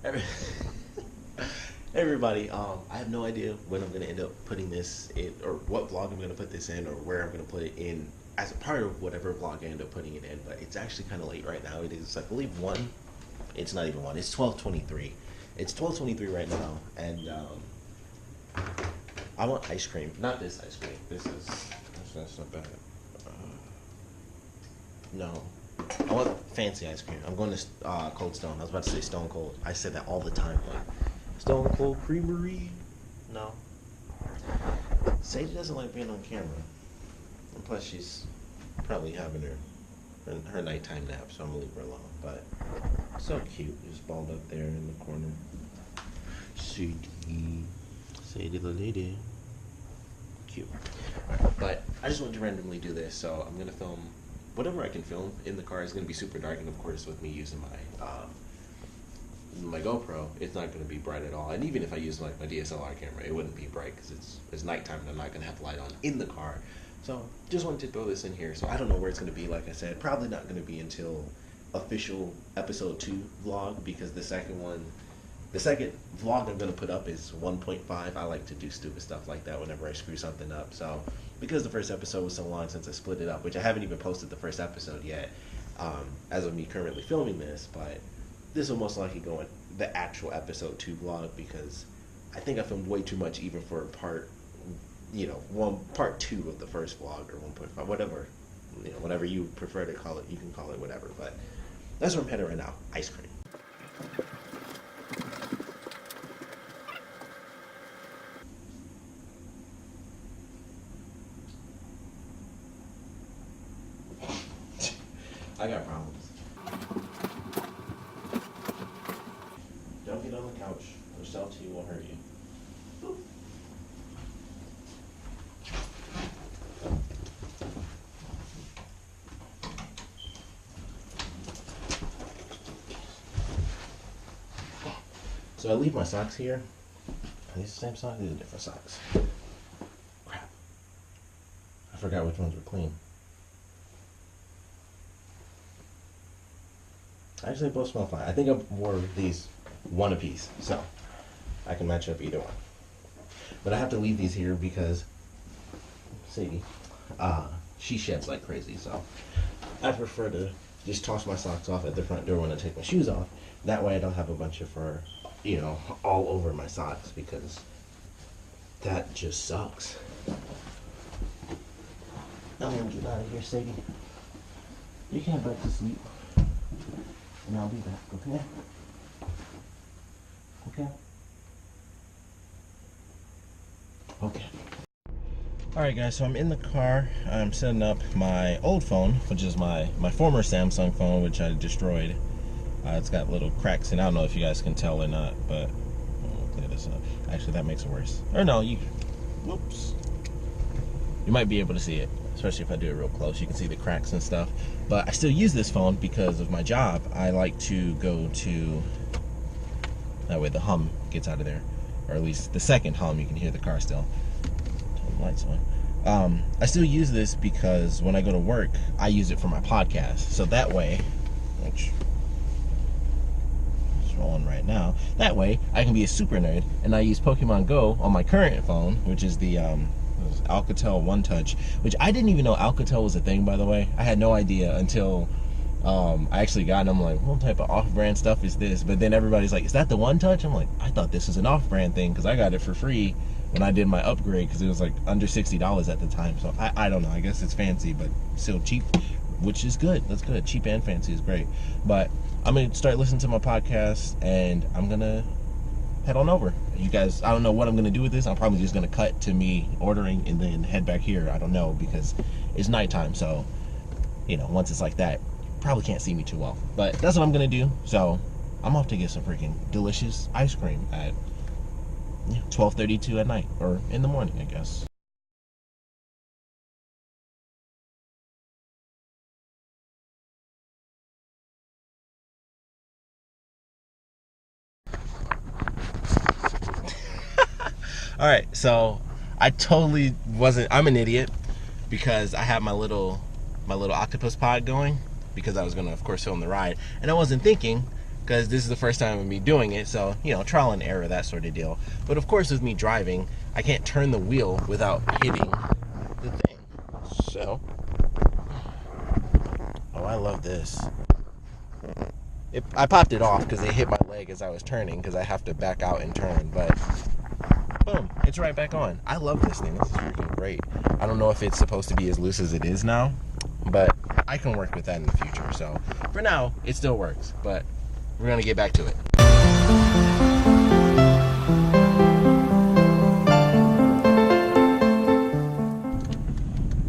Every- Everybody, I have no idea when I'm gonna end up putting this in, or what vlog I'm gonna put this in, or where I'm gonna put it in as a part of whatever vlog I end up putting it in. But it's actually kind of late right now. It is, I believe, one. It's not even one. It's 12:23. It's 12:23 right now, and I want ice cream. Not this ice cream. That's not bad. No. I want fancy ice cream. I'm going to Cold Stone. I was about to say Stone Cold. I say that all the time. Like, Stone Cold Creamery. No. Sadie doesn't like being on camera. And plus, she's probably having her nighttime nap, so I'm going to leave her alone. But so cute. Just balled up there in the corner. Sadie. Sadie the lady. Cute. Right, but I just wanted to randomly do this, so I'm going to film whatever I can film in the car. Is going to be super dark, and of course with me using my GoPro, it's not going to be bright at all. And even if I use my DSLR camera, it wouldn't be bright because it's nighttime and I'm not going to have the light on in the car. So just wanted to throw this in here. So I don't know where it's going to be. Like I said, probably not going to be until official episode 2 vlog, because the second vlog I'm going to put up is 1.5. I like to do stupid stuff like that whenever I screw something up. So because the first episode was so long since I split it up, which I haven't even posted the first episode yet, as of me currently filming this, but this will most likely go in the actual episode 2 vlog, because I think I filmed way too much even for part 2 of the first vlog, or 1.5, whatever, whatever you prefer to call it, you can call it whatever. But that's where I'm headed right now, ice cream. I got problems. Don't get on the couch. Or self-tea will hurt you. Boop. So I leave my socks here. Are these the same socks? These are different socks. Crap. I forgot which ones were clean. Actually, they both smell fine. I think I wore these one apiece, so I can match up either one. But I have to leave these here because Sadie, she sheds like crazy, so I prefer to just toss my socks off at the front door when I take my shoes off. That way I don't have a bunch of fur, all over my socks, because that just sucks. I'm gonna get out of here, Sadie. You can head back to sleep. And I'll be back, okay? Okay? Okay. Alright guys, so I'm in the car. I'm setting up my old phone, which is my former Samsung phone, which I destroyed. It's got little cracks in it. I don't know if you guys can tell or not, but we'll clear this up. Actually, that makes it worse. Or no, whoops. You might be able to see it, especially if I do it real close. You can see the cracks and stuff. But I still use this phone because of my job. I like to go to, that way the hum gets out of there. Or at least the second hum, you can hear the car still. Turn the lights on. I still use this because when I go to work, I use it for my podcast. So that way, which is rolling right now, that way I can be a super nerd, and I use Pokemon Go on my current phone, which is the Alcatel One Touch, which I didn't even know Alcatel was a thing, by the way. I had no idea until I actually got it. I'm like, what type of off-brand stuff is this? But then everybody's like, is that the One Touch? I'm like, I thought this was an off-brand thing, because I got it for free when I did my upgrade, because it was like under $60 at the time. So I don't know, I guess it's fancy, but still cheap, which is good. That's good. Cheap and fancy is great. But I'm gonna start listening to my podcast, and I'm gonna head on over. You guys, I don't know what I'm gonna do with this. I'm probably just gonna cut to me ordering and then head back here. I don't know, because it's nighttime, so once it's like that, you probably can't see me too well. But that's what I'm gonna do. So I'm off to get some freaking delicious ice cream at 12:32 at night, or in the morning, I guess. All right, so I totally wasn't. I'm an idiot because I have my little octopus pod going, because I was gonna, of course, film the ride, and I wasn't thinking because this is the first time of me doing it, so, you know, trial and error, that sort of deal. But of course, with me driving, I can't turn the wheel without hitting the thing. So, oh, I love this. I popped it off because it hit my leg as I was turning, because I have to back out and turn, but boom, it's right back on. I love this thing. This is freaking great. I don't know if it's supposed to be as loose as it is now, but I can work with that in the future. So for now, it still works, but we're gonna get back to it.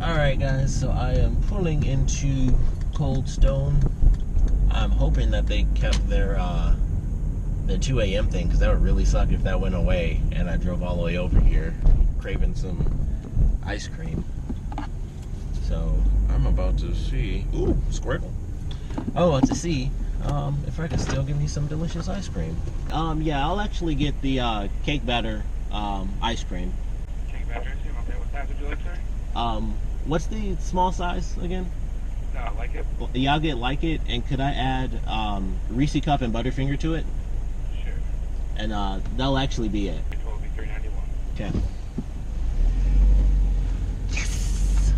All right, guys, so I am pulling into Cold Stone. I'm hoping that they kept their 2 a.m. thing, because that would really suck if that went away and I drove all the way over here craving some ice cream. So I'm about to see, ooh, Squirtle. Oh, to see if I can still give me some delicious ice cream. Yeah, I'll actually get the cake batter ice cream. Cake batter ice cream, okay. What size would you like, sir? What's the small size again? No, like it. Yeah, I'll get like it, and could I add Reese Cup and Butterfinger to it? Sure. And that'll actually be it. It will be $3.91. Okay. Yes!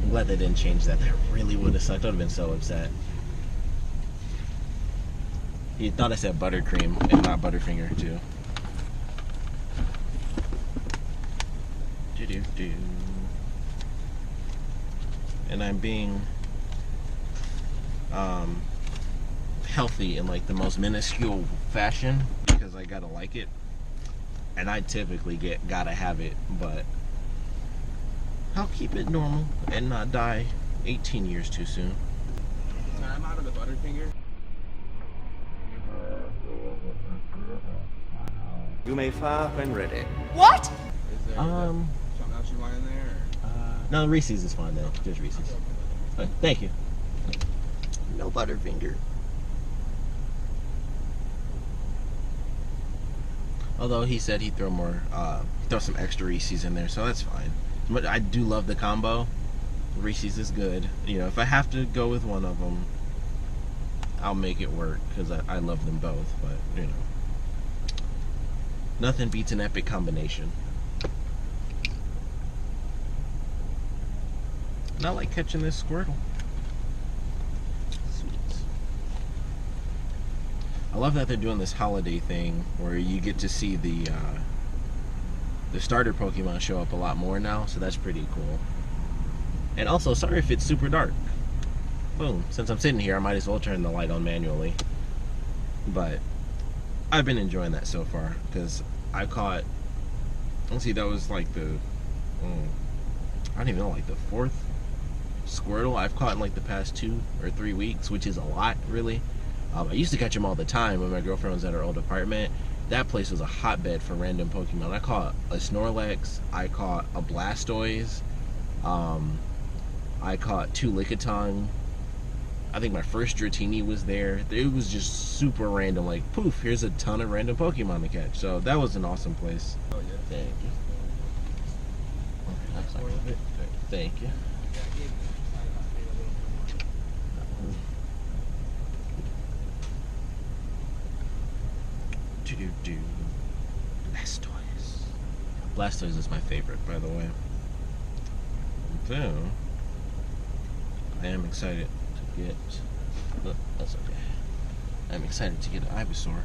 I'm glad they didn't change that. That really would have sucked. I would have been so upset. He thought I said buttercream and not Butterfinger too. Do-do-do. And I'm being healthy in like the most minuscule fashion because I gotta like it, and I typically gotta have it, but I'll keep it normal and not die 18 years too soon. I'm out of the Butterfinger. You may fire when ready. What? Is there something else you want in there? No, Reese's is fine though. Just Reese's. Thank you. No Butterfinger. Although he said he'd throw more, throw some extra Reese's in there, so that's fine. But I do love the combo. Reese's is good. You know, if I have to go with one of them, I'll make it work because I love them both. But you know, nothing beats an epic combination. Not like catching this Squirtle. Sweet. I love that they're doing this holiday thing where you get to see the starter Pokemon show up a lot more now, so that's pretty cool. And also, sorry if it's super dark. Boom. Since I'm sitting here, I might as well turn the light on manually. But I've been enjoying that so far because I caught, let's see, that was like the, I don't even know, like the 4th Squirtle I've caught in like the past 2 or 3 weeks, which is a lot, really. I used to catch them all the time when my girlfriend was at her old apartment. That place was a hotbed for random Pokemon. I caught a Snorlax, I caught a Blastoise, I caught 2 Lickitung. I think my first Dratini was there. It was just super random, like poof, here's a ton of random Pokemon to catch. So that was an awesome place. Oh yeah. Thank you. Okay, that's not good. Thank you. Do Blastoise. Blastoise is my favorite, by the way. So I am excited to get. Oh, that's okay. I'm excited to get an Ivysaur or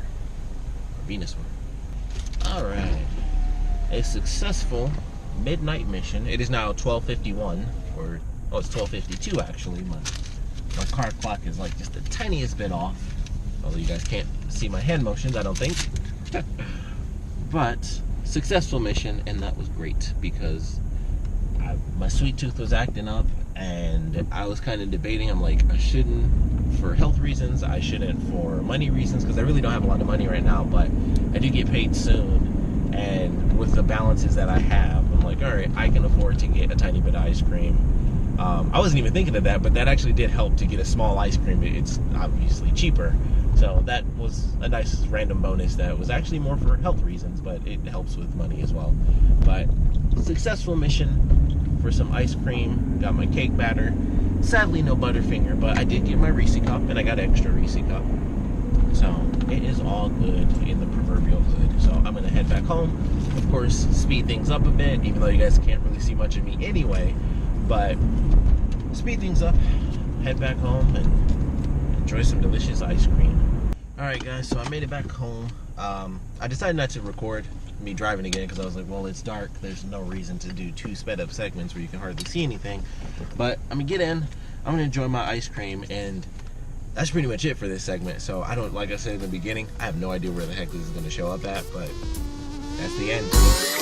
Venusaur. All right, a successful midnight mission. It is now 12:51, or oh, it's 12:52 actually. My car clock is like just the tiniest bit off. Although you guys can't see my hand motions, I don't think. But successful mission, and that was great because my sweet tooth was acting up, and I was kind of debating. I'm like, I shouldn't for health reasons, I shouldn't for money reasons, because I really don't have a lot of money right now, but I do get paid soon, and with the balances that I have, I'm like, all right, I can afford to get a tiny bit of ice cream. I wasn't even thinking of that, but that actually did help to get a small ice cream. It's obviously cheaper. So that was a nice random bonus that was actually more for health reasons, but it helps with money as well. But successful mission for some ice cream. Got my cake batter. Sadly, no Butterfinger, but I did get my Reese Cup, and I got extra Reese Cup. So it is all good in the proverbial hood. So I'm gonna head back home. Of course, speed things up a bit, even though you guys can't really see much of me anyway. But speed things up, head back home, and enjoy some delicious ice cream. All right, guys. So I made it back home. I decided not to record me driving again because I was like, well, it's dark. There's no reason to do 2 sped up segments where you can hardly see anything. But I'm gonna get in. I'm gonna enjoy my ice cream, and that's pretty much it for this segment. So I don't, like I said in the beginning, I have no idea where the heck this is gonna show up at, but that's the end.